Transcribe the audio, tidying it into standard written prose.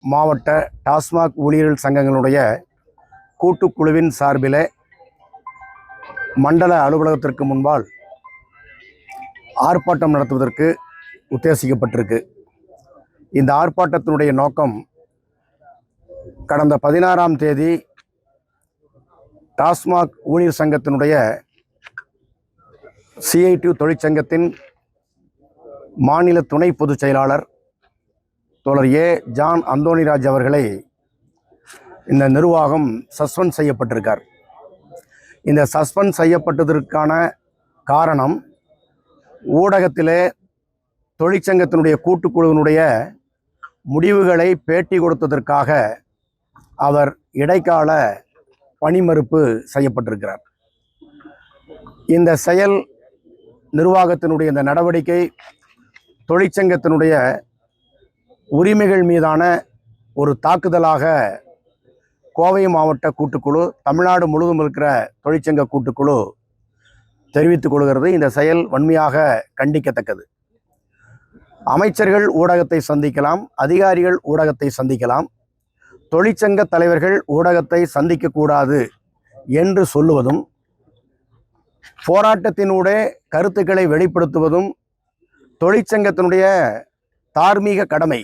மாவட்ட டாஸ்மாக் ஊழியர்கள் சங்கங்களுடைய கூட்டுக்குழுவின் சார்பில் மண்டல அலுவலகத்திற்கு முன்பால் ஆர்ப்பாட்டம் நடத்துவதற்கு உத்தேசிக்கப்பட்டிருக்கு. இந்த ஆர்ப்பாட்டத்தினுடைய நோக்கம், கடந்த 16ஆம் தேதி டாஸ்மாக் ஊழியர் சங்கத்தினுடைய CITU தொழிற்சங்கத்தின் மாநில துணை பொதுச் செயலாளர் தோழர் ஜான் அந்தோணிராஜ் அவர்களை இந்த நிர்வாகம் சஸ்பெண்ட் செய்யப்பட்டிருக்கார். இந்த சஸ்பெண்ட் செய்யப்பட்டதற்கான காரணம், ஊடகத்திலே தொழிற்சங்கத்தினுடைய கூட்டுக்குழுவினுடைய முடிவுகளை பேட்டி கொடுத்ததற்காக அவர் இடைக்கால பணிமறுப்பு செய்யப்பட்டிருக்கிறார். இந்த செயல், நிர்வாகத்தினுடைய இந்த நடவடிக்கை தொழிற்சங்கத்தினுடைய உரிமைகள் மீதான ஒரு தாக்குதலாக கோவை மாவட்ட கூட்டுக்குழு, தமிழ்நாடு முழுவதும் இருக்கிற தொழிற்சங்க கூட்டுக்குழு தெரிவித்துக் கொள்கிறது. இந்த செயல் வன்மையாக கண்டிக்கத்தக்கது. அமைச்சர்கள் ஊடகத்தை சந்திக்கலாம், அதிகாரிகள் ஊடகத்தை சந்திக்கலாம், தொழிற்சங்க தலைவர்கள் ஊடகத்தை சந்திக்கக்கூடாது என்று சொல்லுவதும், போராட்டத்தினூடே கருத்துக்களை வெளிப்படுத்துவதும் தொழிற்சங்கத்தினுடைய தார்மீக கடமை.